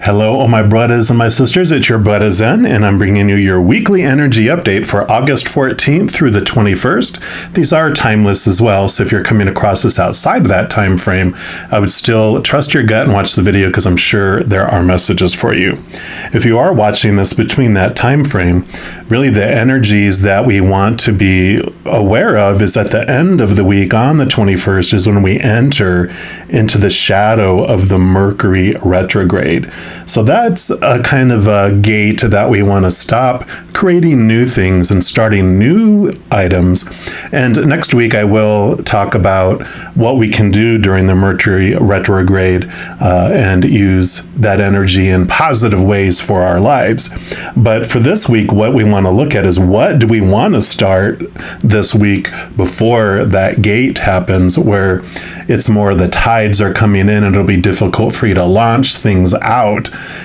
Hello, all my brothers and my sisters. It's your brother Zen, and I'm bringing you your weekly energy update for August 14th through the 21st. These are timeless as well, so if you're coming across this outside of that time frame, I would still trust your gut and watch the video because I'm sure there are messages for you. If you are watching this between that time frame, really the energies that we want to be aware of is at the end of the week on the 21st is when we enter into the shadow of the Mercury retrograde. So that's a kind of a gate that we want to stop creating new things and starting new items. And next week I will talk about what we can do during the Mercury retrograde and use that energy in positive ways for our lives. But for this week, what we want to look at is what do we want to start this week before that gate happens, where it's more the tides are coming in and it'll be difficult for you to launch things out.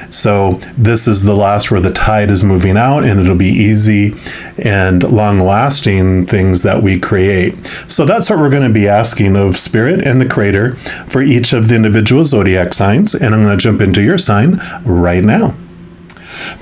So this is the last where the tide is moving out, and it'll be easy and long-lasting things that we create. So that's what we're going to be asking of Spirit and the Creator for each of the individual zodiac signs, and I'm going to jump into your sign right now.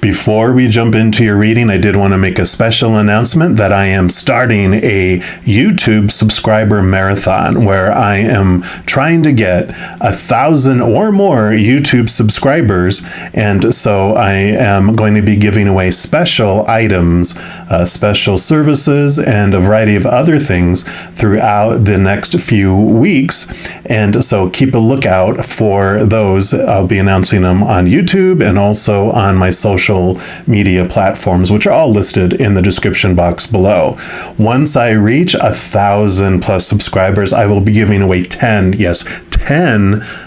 Before we jump into your reading, I did want to make a special announcement that I am starting a YouTube subscriber marathon where I am trying to get 1,000 or more YouTube subscribers. And so I am going to be giving away special items, special services, and a variety of other things throughout the next few weeks. And so keep a lookout for those. I'll be announcing them on YouTube and also on my social media platforms, which are all listed in the description box below. Once I reach 1,000 plus subscribers, I will be giving away 10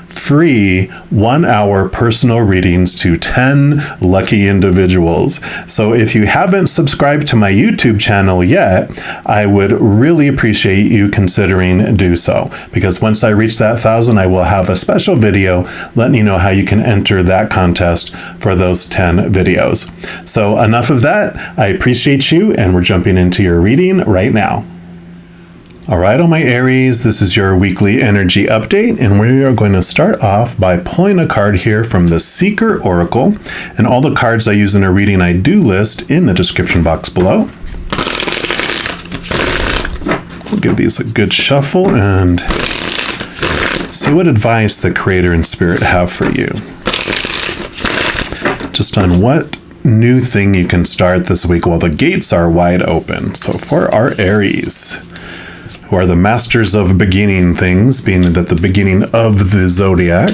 free 1-hour personal readings to 10 lucky individuals. So if you haven't subscribed to my YouTube channel yet, I would really appreciate you considering do so, because once I reach that 1,000, I will have a special video letting you know how you can enter that contest for those 10 videos. So enough of that. I appreciate you, and we're jumping into your reading right now. All right, all my Aries, this is your weekly energy update, and we are going to start off by pulling a card here from the Seeker Oracle, and all the cards I use in a reading I do list in the description box below. We'll give these a good shuffle and see what advice the Creator and Spirit have for you. Just on what new thing you can start this week while the gates are wide open. So for our Aries, who are the masters of beginning things, being that the beginning of the zodiac,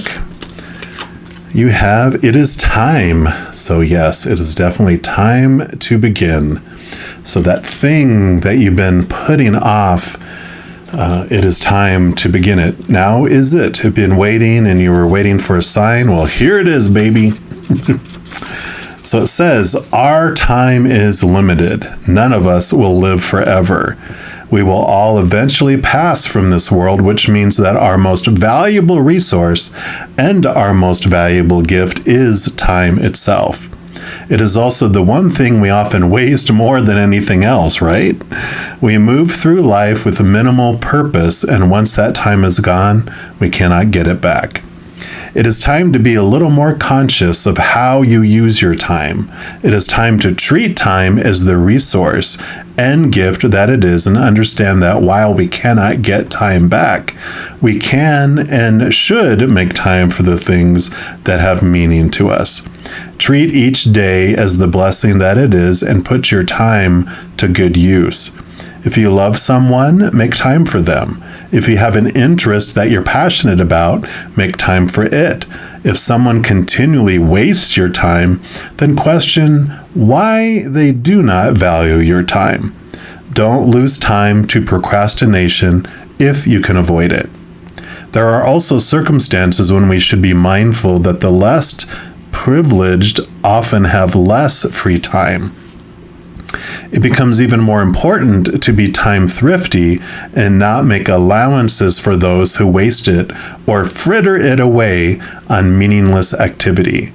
you have, it is time. So yes, it is definitely time to begin. So that thing that you've been putting off, it is time to begin it. Now is it? You've been waiting and you were waiting for a sign. Well, here it is, baby. So it says, our time is limited. None of us will live forever. We will all eventually pass from this world, which means that our most valuable resource and our most valuable gift is time itself. It is also the one thing we often waste more than anything else, right? We move through life with minimal purpose, and once that time is gone, we cannot get it back. It is time to be a little more conscious of how you use your time. It is time to treat time as the resource and gift that it is, and understand that while we cannot get time back, we can and should make time for the things that have meaning to us. Treat each day as the blessing that it is, and put your time to good use. If you love someone, make time for them. If you have an interest that you're passionate about, make time for it. If someone continually wastes your time, then question why they do not value your time. Don't lose time to procrastination if you can avoid it. There are also circumstances when we should be mindful that the less privileged often have less free time. It becomes even more important to be time thrifty and not make allowances for those who waste it or fritter it away on meaningless activity.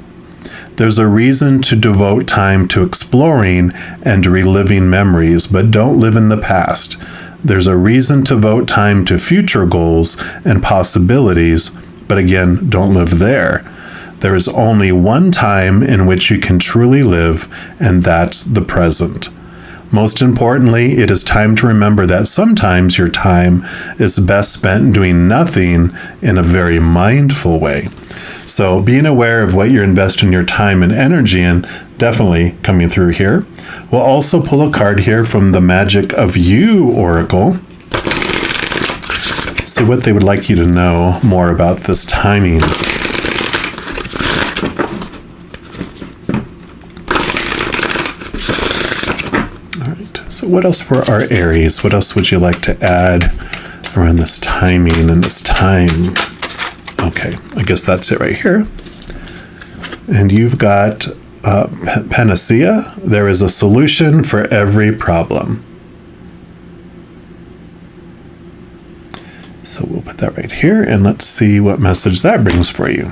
There's a reason to devote time to exploring and reliving memories, but don't live in the past. There's a reason to devote time to future goals and possibilities, but again, don't live there. There is only one time in which you can truly live, and that's the present. Most importantly, it is time to remember that sometimes your time is best spent doing nothing in a very mindful way. So being aware of what you're investing your time and energy in, definitely coming through here. We'll also pull a card here from the Magic of You Oracle. See what they would like you to know more about this timing. So what else for our Aries? What else would you like to add around this timing and this time? Okay, I guess that's it right here. And you've got panacea. There is a solution for every problem. So we'll put that right here, and let's see what message that brings for you.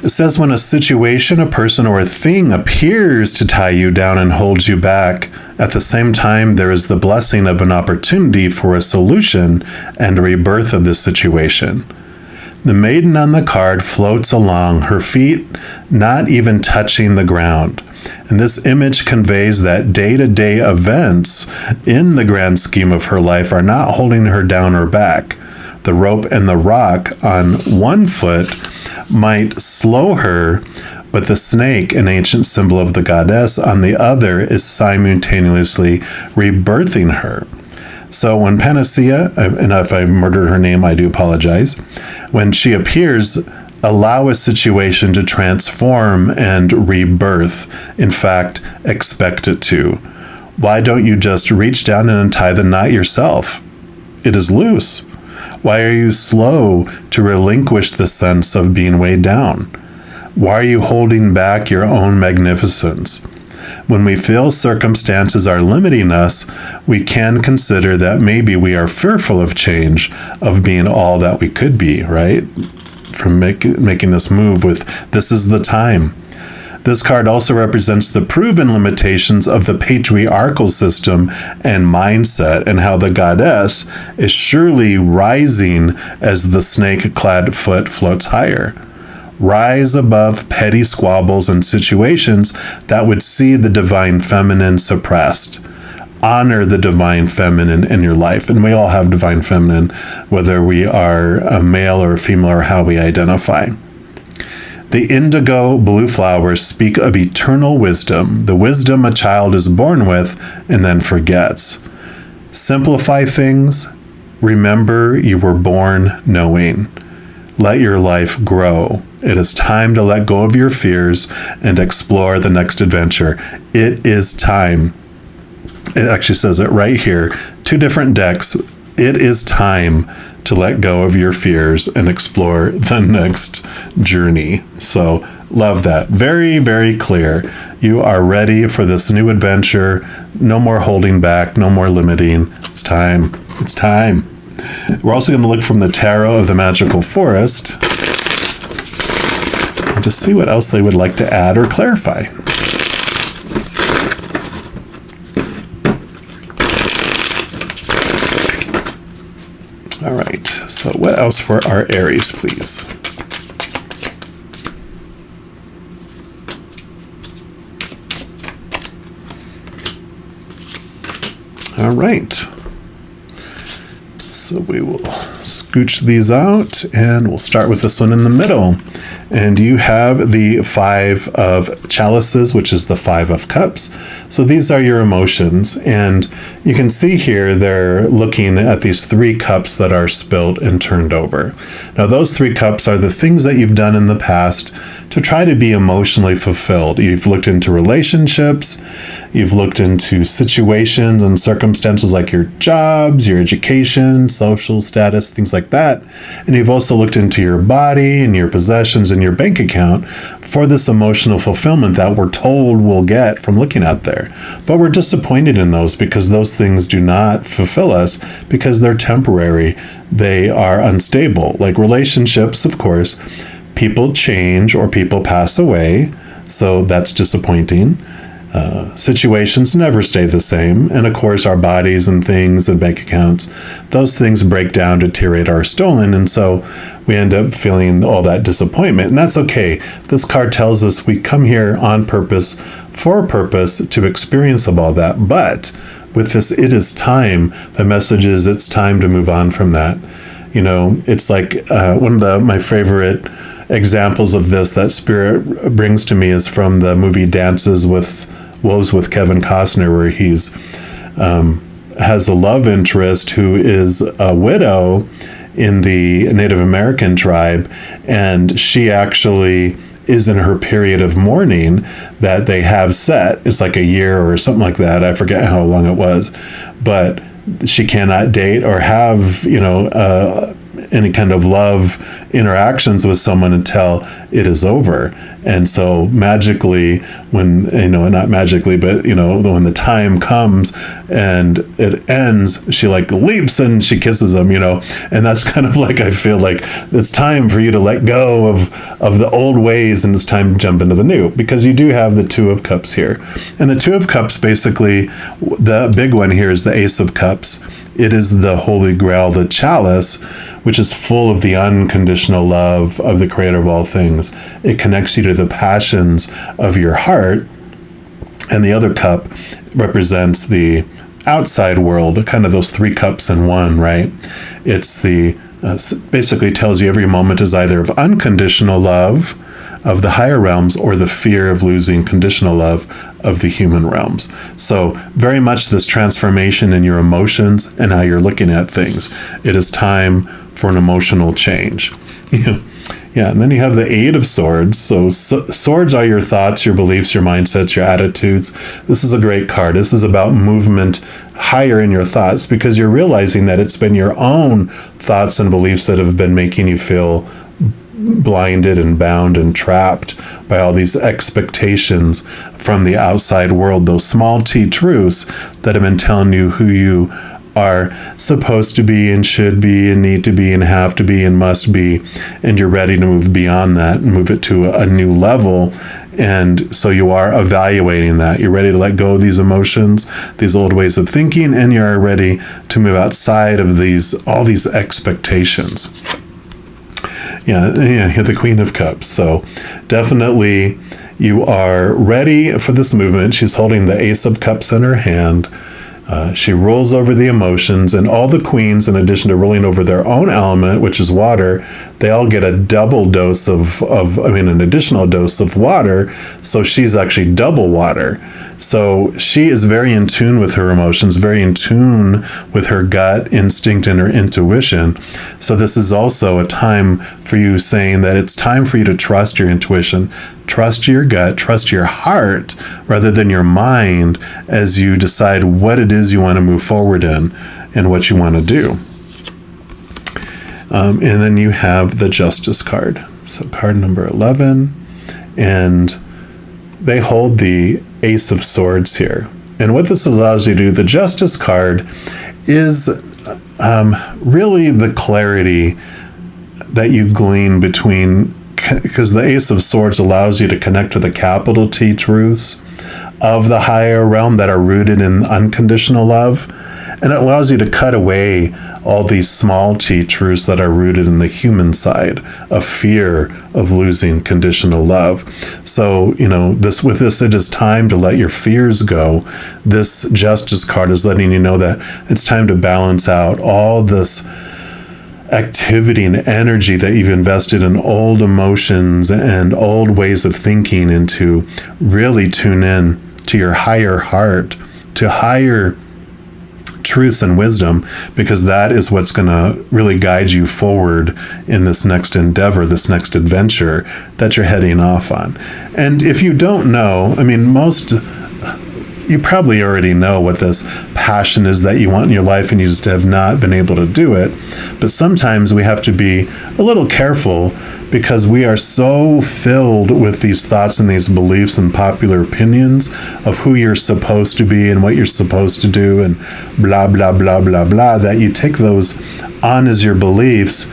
It says, when a situation, a person, or a thing appears to tie you down and holds you back, at the same time, there is the blessing of an opportunity for a solution and a rebirth of this situation. The maiden on the card floats along, her feet not even touching the ground. And this image conveys that day-to-day events in the grand scheme of her life are not holding her down or back. The rope and the rock on one foot might slow her, but the snake, an ancient symbol of the goddess, on the other is simultaneously rebirthing her. So when Panacea, and if I murdered her name, I do apologize, when she appears, allow a situation to transform and rebirth. In fact, expect it to. Why don't you just reach down and untie the knot yourself? It is loose. Why are you slow to relinquish the sense of being weighed down? Why are you holding back your own magnificence? When we feel circumstances are limiting us, we can consider that maybe we are fearful of change, of being all that we could be, right? From making this move with, this is the time. This card also represents the proven limitations of the patriarchal system and mindset, and how the goddess is surely rising as the snake-clad foot floats higher. Rise above petty squabbles and situations that would see the divine feminine suppressed. Honor the divine feminine in your life. And we all have divine feminine, whether we are a male or a female or how we identify. The indigo blue flowers speak of eternal wisdom, the wisdom a child is born with and then forgets. Simplify things. Remember you were born knowing. Let your life grow. It is time to let go of your fears and explore the next adventure. It is time. It actually says it right here. 2 different decks. It is time to let go of your fears and explore the next journey. So love that. Very, very clear. You are ready for this new adventure. No more holding back. No more limiting. It's time. It's time. We're also going to look from the Tarot of the Magical Forest and just see what else they would like to add or clarify. All right, so what else for our Aries, please? All right. So we will scooch these out, and we'll start with this one in the middle. And you have the 5 of chalices, which is the 5 of cups. So these are your emotions. And you can see here they're looking at these 3 cups that are spilled and turned over. Now those 3 cups are the things that you've done in the past to try to be emotionally fulfilled. You've looked into relationships, you've looked into situations and circumstances like your jobs, your education, social status, things like that. And you've also looked into your body and your possessions and your bank account for this emotional fulfillment that we're told we'll get from looking out there. But we're disappointed in those because those things do not fulfill us because they're temporary. They are unstable. Like relationships, of course, people change or people pass away. So that's disappointing. Situations never stay the same. And of course, our bodies and things and bank accounts, those things break down, deteriorate, are stolen. And so we end up feeling all that disappointment. And that's okay. This card tells us we come here on purpose, for a purpose, to experience all that. But with this, it is time. The message is it's time to move on from that. You know, it's like one of my favorite examples of this that Spirit brings to me is from the movie Dances with Wolves with Kevin Costner, where he's has a love interest who is a widow in the Native American tribe, and she actually is in her period of mourning that they have set. It's like a year or something like that. I forget how long it was, but she cannot date or have, any kind of love interactions with someone until it is over. And so magically, when, not magically, but, when the time comes and it ends, she like leaps and she kisses him, and that's kind of like, I feel like it's time for you to let go of the old ways, and it's time to jump into the new, because you do have the Two of Cups here. And the Two of Cups, basically, the big one here is the Ace of Cups. It is the Holy Grail, the chalice, which is full of the unconditional love of the Creator of all things. It connects you to the passions of your heart. And the other cup represents the outside world, kind of those three cups in one, right? It's basically tells you every moment is either of unconditional love of the higher realms or the fear of losing conditional love of the human realms. So very much this transformation in your emotions and how you're looking at things. It is time for an emotional change. Yeah, and then you have the Eight of Swords. So swords are your thoughts, your beliefs, your mindsets, your attitudes. This is a great card. This is about movement higher in your thoughts, because you're realizing that it's been your own thoughts and beliefs that have been making you feel blinded and bound and trapped by all these expectations from the outside world, those small t truths that have been telling you who you are supposed to be and should be and need to be and have to be and must be, and you're ready to move beyond that and move it to a new level. And so you are evaluating that. You're ready to let go of these emotions, these old ways of thinking, and you're ready to move outside of all these expectations. Yeah, the Queen of Cups. So definitely you are ready for this movement. She's holding the Ace of Cups in her hand. She rules over the emotions, and all the queens, in addition to ruling over their own element, which is water, they all get a double dose an additional dose of water. So she's actually double water. So she is very in tune with her emotions, very in tune with her gut instinct and her intuition. So this is also a time for you saying that it's time for you to trust your intuition, trust your gut, trust your heart rather than your mind as you decide what it is you want to move forward in and what you want to do. And then you have the Justice card. So card number 11, and they hold the Ace of Swords here. And what this allows you to do, the Justice card is really the clarity that you glean between, because the Ace of Swords allows you to connect to the capital T truths of the higher realm that are rooted in unconditional love. And it allows you to cut away all these small t truths that are rooted in the human side of fear of losing conditional love. So, with this, it is time to let your fears go. This Justice card is letting you know that it's time to balance out all this activity and energy that you've invested in old emotions and old ways of thinking, and to really tune in to your higher heart, to higher truths and wisdom, because that is what's going to really guide you forward in this next endeavor, this next adventure that you're heading off on. And if you don't know, you probably already know what this passion is that you want in your life, and you just have not been able to do it. But sometimes we have to be a little careful, because we are so filled with these thoughts and these beliefs and popular opinions of who you're supposed to be and what you're supposed to do and blah, blah, blah, blah, blah, that you take those on as your beliefs.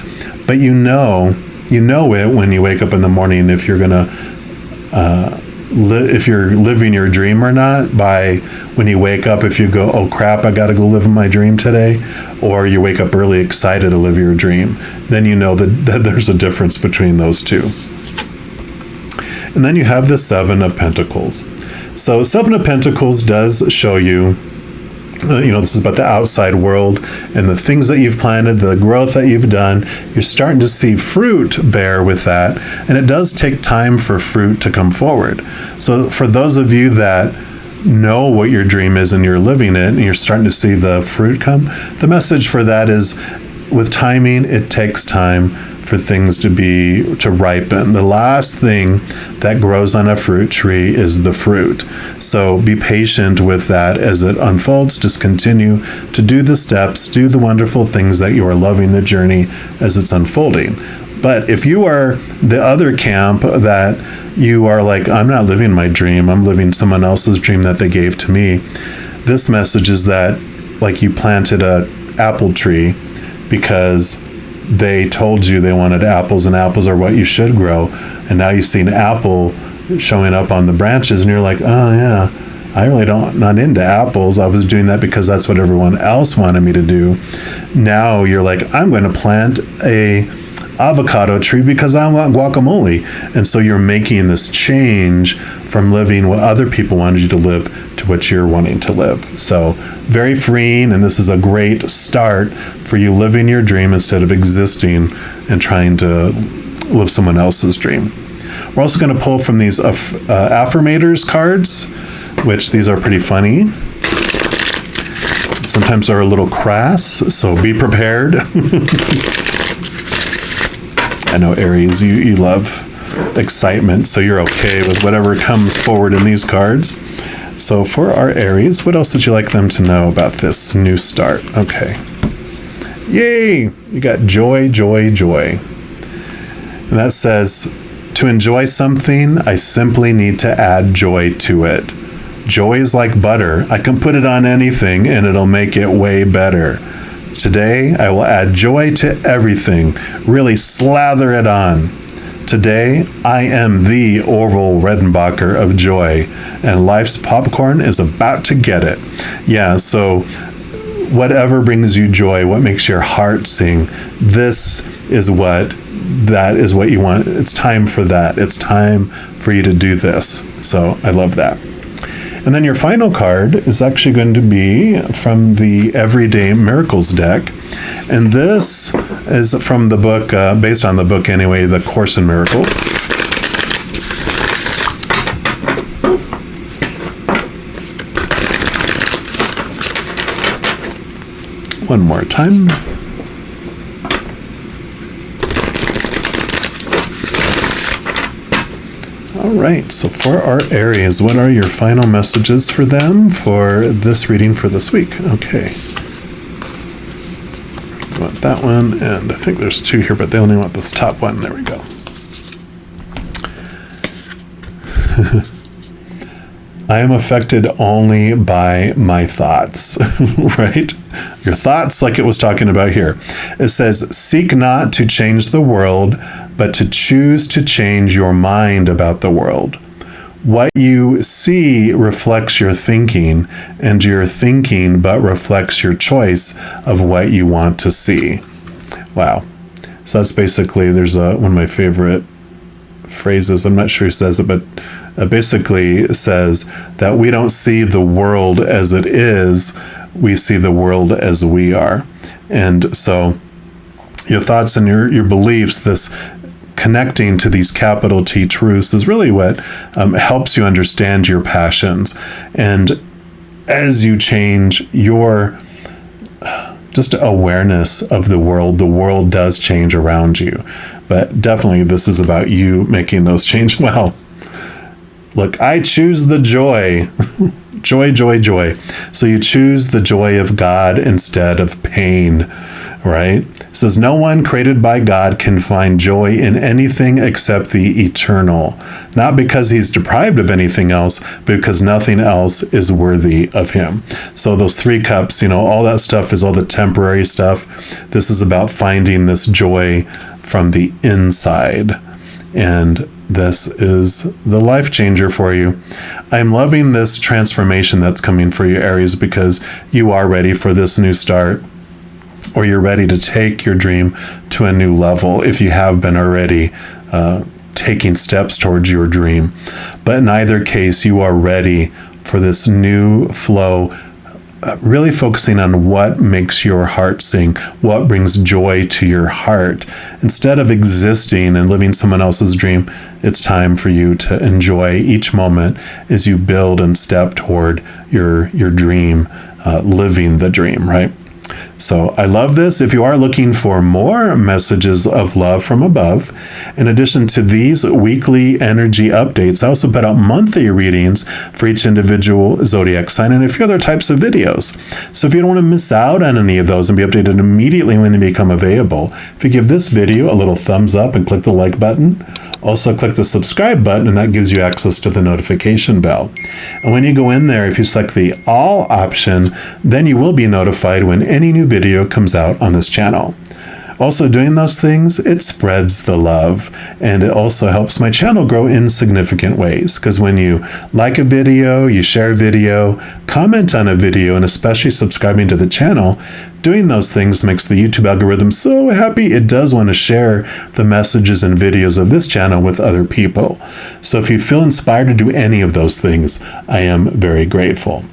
But you know it when you wake up in the morning, if you're going to if you're living your dream or not by when you wake up, if you go, oh crap, I got to go live my dream today, or you wake up early excited to live your dream, then you know that there's a difference between those two. And then you have the Seven of Pentacles. So Seven of Pentacles does show you, this is about the outside world and the things that you've planted, the growth that you've done. You're starting to see fruit bear with that. And it does take time for fruit to come forward. So for those of you that know what your dream is and you're living it and you're starting to see the fruit come, the message for that is, with timing, it takes time for things to ripen. The last thing that grows on a fruit tree is the fruit. So be patient with that as it unfolds. Just continue to do the steps, do the wonderful things that you are loving the journey as it's unfolding. But if you are the other camp that you are like, I'm not living my dream, I'm living someone else's dream that they gave to me, this message is that like you planted an apple tree because they told you they wanted apples and apples are what you should grow. And now you see an apple showing up on the branches and you're like, oh yeah, I really not into apples. I was doing that because that's what everyone else wanted me to do. Now you're like, I'm going to plant a avocado tree because I want guacamole. And so you're making this change from living what other people wanted you to live to what you're wanting to live. So very freeing, and this is a great start for you living your dream instead of existing and trying to live someone else's dream. We're also going to pull from these affirmators cards, which these are pretty funny. Sometimes they're a little crass, so be prepared. I know, Aries, you love excitement, so you're okay with whatever comes forward in these cards. So for our Aries, what else would you like them to know about this new start? Okay. Yay! You got joy, joy, joy. And that says, to enjoy something, I simply need to add joy to it. Joy is like butter. I can put it on anything and it'll make it way better. Today, I will add joy to everything. Really slather it on. Today, I am the Orville Redenbacher of joy, and life's popcorn is about to get it. Yeah, so whatever brings you joy, what makes your heart sing, that is what you want. It's time for that. It's time for you to do this. So I love that. And then your final card is actually going to be from the Everyday Miracles deck. And this is from the book, based on the book anyway, The Course in Miracles. One more time. All right, so for our Aries, what are your final messages for them for this reading for this week? Okay. You want that one, and I think there's two here, but they only want this top one. There we go. I am affected only by my thoughts, right? Your thoughts, like it was talking about here. It says, seek not to change the world, but to choose to change your mind about the world. What you see reflects your thinking, and your thinking but reflects your choice of what you want to see. Wow. So that's basically, there's one of my favorite phrases. I'm not sure who says it, but basically says that we don't see the world as it is, we see the world as we are. And so your thoughts and your beliefs, this connecting to these capital T truths, is really what helps you understand your passions. And as you change your just awareness of the world does change around you. But definitely this is about you making those changes. Wow. Look, I choose the joy. Joy, joy, joy. So you choose the joy of God instead of pain, right? It says, no one created by God can find joy in anything except the eternal. Not because he's deprived of anything else, but because nothing else is worthy of him. So those three cups, all that stuff is all the temporary stuff. This is about finding this joy from the inside. And this is the life changer for you. I'm loving this transformation that's coming for you, Aries, because you are ready for this new start, or you're ready to take your dream to a new level if you have been already taking steps towards your dream. But in either case, you are ready for this new flow, really focusing on what makes your heart sing, what brings joy to your heart. Instead of existing and living someone else's dream, it's time for you to enjoy each moment as you build and step toward your dream, living the dream, right? So I love this. If you are looking for more messages of love from above, in addition to these weekly energy updates, I also put out monthly readings for each individual zodiac sign and a few other types of videos. So if you don't want to miss out on any of those and be updated immediately when they become available, if you give this video a little thumbs up and click the like button, also click the subscribe button, and that gives you access to the notification bell. And when you go in there, if you select the all option, then you will be notified when any new video comes out on this channel. Also, doing those things, it spreads the love, and it also helps my channel grow in significant ways, because when you like a video, you share a video, comment on a video, and especially subscribing to the channel, doing those things makes the YouTube algorithm so happy it does want to share the messages and videos of this channel with other people. So if you feel inspired to do any of those things, I am very grateful.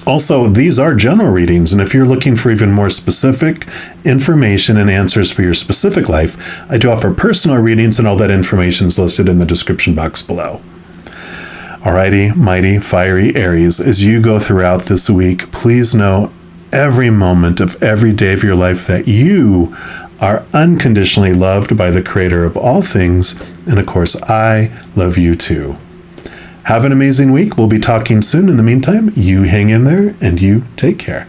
Also, these are general readings, and if you're looking for even more specific information and answers for your specific life, I do offer personal readings, and all that information is listed in the description box below. Alrighty, mighty, fiery Aries, as you go throughout this week, please know every moment of every day of your life that you are unconditionally loved by the Creator of all things, and of course, I love you too. Have an amazing week. We'll be talking soon. In the meantime, you hang in there and you take care.